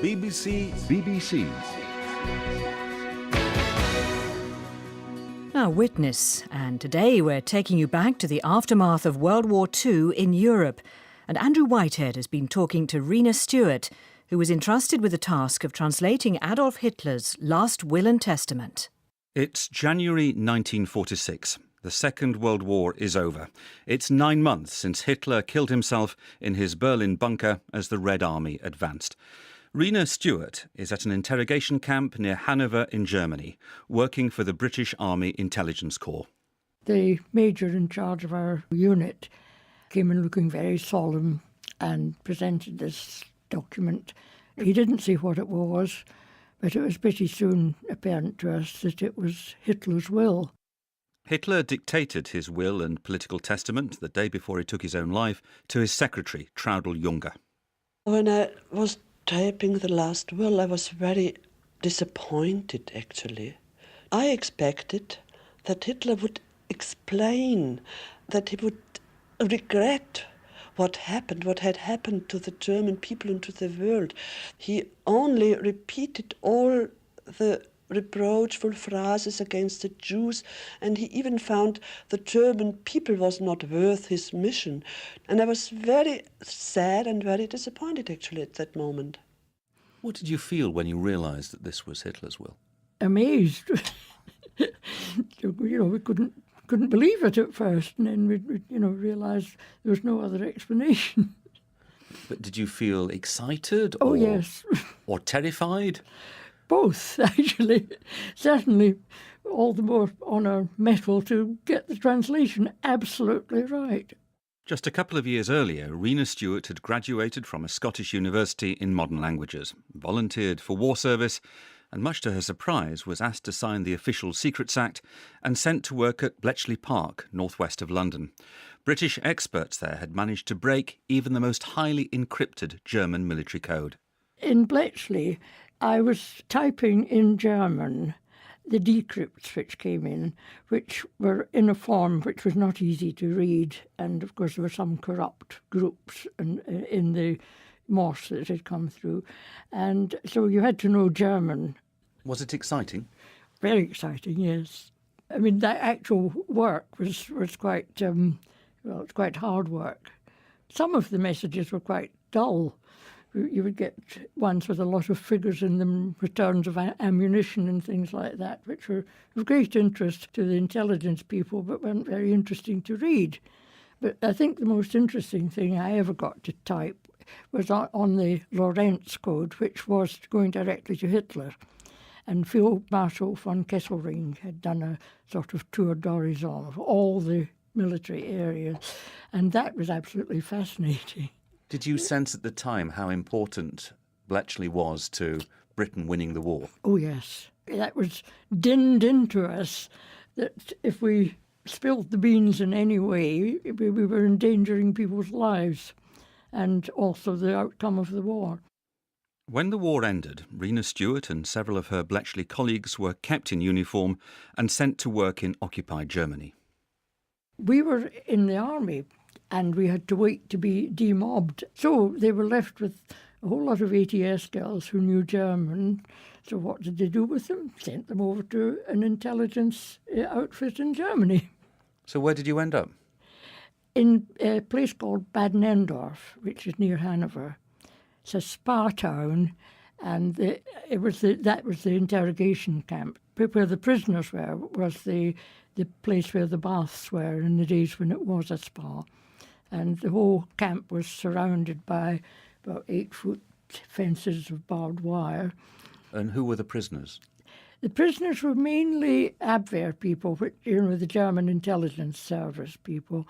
BBC. Now, Witness, and today we're taking you back to the aftermath of World War II in Europe. And Andrew Whitehead has been talking to Rena Stewart, who was entrusted with the task of translating Adolf Hitler's last will and testament. It's January 1946. The Second World War is over. It's 9 months since Hitler killed himself in his Berlin bunker as the Red Army advanced. Rena Stewart is at an interrogation camp near Hanover in Germany, working for the British Army Intelligence Corps. The major in charge of our unit came in looking very solemn and presented this document. He didn't say what it was, but it was pretty soon apparent to us that it was Hitler's will. Hitler dictated his will and political testament the day before he took his own life to his secretary, Traudl Juncker. When I was typing the last will, I was very disappointed, actually. I expected that Hitler would explain, that he would regret what had happened to the German people and to the world. He only repeated all the reproachful phrases against the Jews, and he even found the German people was not worth his mission. And I was very sad and very disappointed, actually, at that moment. What did you feel when you realised that this was Hitler's will? Amazed. We couldn't believe it at first, and then we realised there was no other explanation. But did you feel excited? Oh, yes. Or terrified? Both, actually. Certainly all the more on our mettle to get the translation absolutely right. Just a couple of years earlier, Rena Stewart had graduated from a Scottish university in modern languages, volunteered for war service, and much to her surprise was asked to sign the Official Secrets Act and sent to work at Bletchley Park, northwest of London. British experts there had managed to break even the most highly encrypted German military code. In Bletchley, I was typing in German the decrypts which came in, which were in a form which was not easy to read, and of course there were some corrupt groups in the Morse that had come through, and so you had to know German. Was it exciting? Very exciting, yes. I mean, that actual work was quite, it's quite hard work. Some of the messages were quite dull. You would get ones with a lot of figures in them, returns of ammunition and things like that, which were of great interest to the intelligence people, but weren't very interesting to read. But I think the most interesting thing I ever got to type was on the Lorentz code, which was going directly to Hitler. And Field Marshal von Kesselring had done a sort of tour d'horizon of all the military areas, and that was absolutely fascinating. Did you sense at the time how important Bletchley was to Britain winning the war? Oh, yes. That was dinned into us that if we spilled the beans in any way, we were endangering people's lives and also the outcome of the war. When the war ended, Rena Stewart and several of her Bletchley colleagues were kept in uniform and sent to work in occupied Germany. We were in the army, and we had to wait to be demobbed. So they were left with a whole lot of ATS girls who knew German. So what did they do with them? Sent them over to an intelligence outfit in Germany. So where did you end up? In a place called Bad Nendorf, which is near Hanover. It's a spa town, and that was the interrogation camp. Where the prisoners were was the place where the baths were in the days when it was a spa. And the whole camp was surrounded by about 8-foot fences of barbed wire. And who were the prisoners? The prisoners were mainly Abwehr people, the German intelligence service people.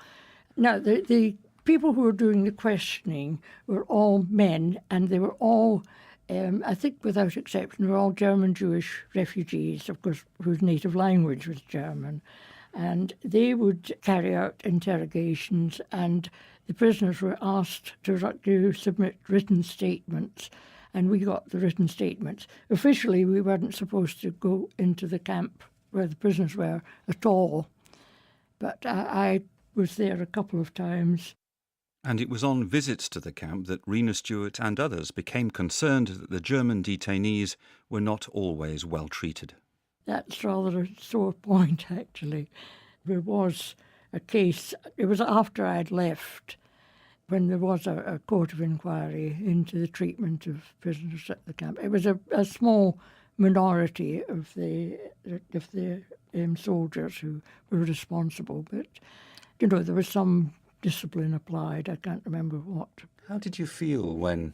Now, the people who were doing the questioning were all men, and they were all, I think without exception, were all German Jewish refugees, of course, whose native language was German. And they would carry out interrogations, and the prisoners were asked to submit written statements, and we got the written statements. Officially, we weren't supposed to go into the camp where the prisoners were at all, but I was there a couple of times. And it was on visits to the camp that Rena Stewart and others became concerned that the German detainees were not always well treated. That's rather a sore point, actually. There was a case, it was after I'd left, when there was a court of inquiry into the treatment of prisoners at the camp. It was a small minority of the soldiers who were responsible, but, there was some discipline applied. I can't remember what. How did you feel when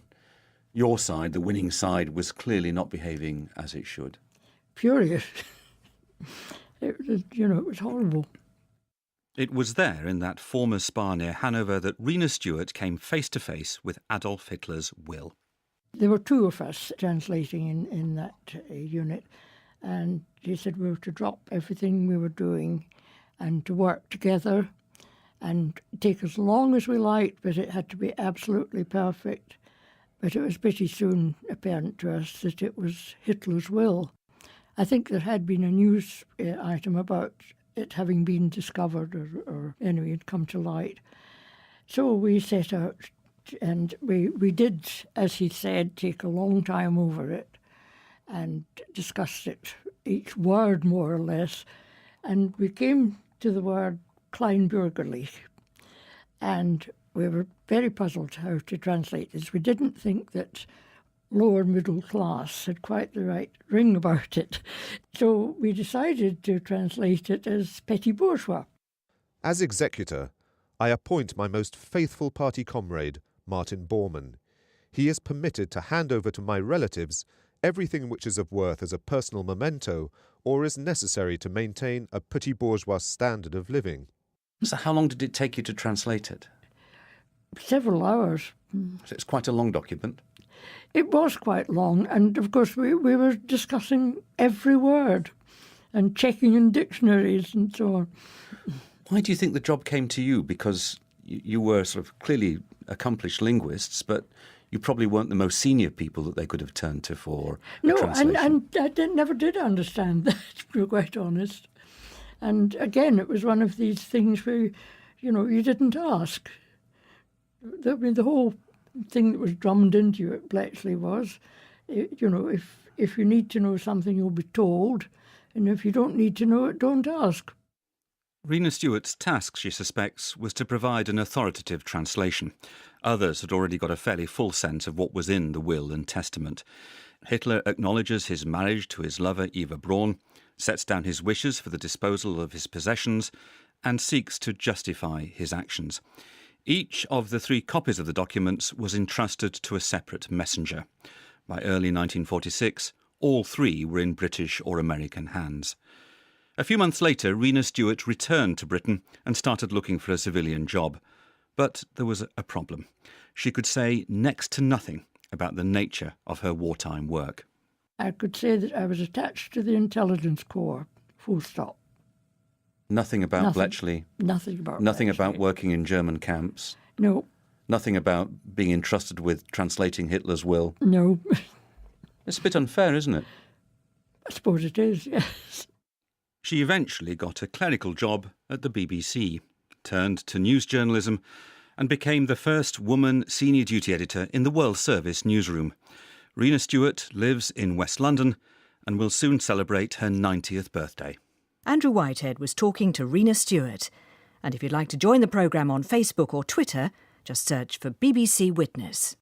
your side, the winning side, was clearly not behaving as it should? Furious. It was horrible. It was there, in that former spa near Hanover, that Rena Stewart came face to face with Adolf Hitler's will. There were two of us translating in that unit, and she said we were to drop everything we were doing and to work together and take as long as we liked, but it had to be absolutely perfect. But it was pretty soon apparent to us that it was Hitler's will. I think there had been a news item about it having been discovered or anyway, it come to light. So we set out and we did, as he said, take a long time over it and discussed it, each word more or less. And we came to the word Kleinbürgerlich, and we were very puzzled how to translate this. We didn't think that lower middle class had quite the right ring about it. So we decided to translate it as petit bourgeois. As executor, I appoint my most faithful party comrade, Martin Bormann. He is permitted to hand over to my relatives everything which is of worth as a personal memento or is necessary to maintain a petit bourgeois standard of living. So how long did it take you to translate it? Several hours. So it's quite a long document. It was quite long, and of course we were discussing every word and checking in dictionaries and so on. Why do you think the job came to you? Because you were sort of clearly accomplished linguists, but you probably weren't the most senior people that they could have turned to for a translation. and I never did understand that, to be quite honest. And again, it was one of these things where, you didn't ask. The whole thing that was drummed into you at Bletchley was, if you need to know something, you'll be told, and if you don't need to know it, don't ask. Rena Stewart's task, she suspects, was to provide an authoritative translation. Others had already got a fairly full sense of what was in the will and testament. Hitler acknowledges his marriage to his lover Eva Braun, sets down his wishes for the disposal of his possessions, and seeks to justify his actions. Each of the 3 copies of the documents was entrusted to a separate messenger. By early 1946, all 3 were in British or American hands. A few months later, Rena Stewart returned to Britain and started looking for a civilian job. But there was a problem. She could say next to nothing about the nature of her wartime work. I could say that I was attached to the intelligence corps, full stop. Nothing about Bletchley? Nothing about Nothing Bletchley. about working in German camps? No. Nothing about being entrusted with translating Hitler's will? No. It's a bit unfair, isn't it? I suppose it is, yes. She eventually got a clerical job at the BBC, turned to news journalism, and became the first woman senior duty editor in the World Service newsroom. Rena Stewart lives in West London and will soon celebrate her 90th birthday. Andrew Whitehead was talking to Rena Stewart. And if you'd like to join the programme on Facebook or Twitter, just search for BBC Witness.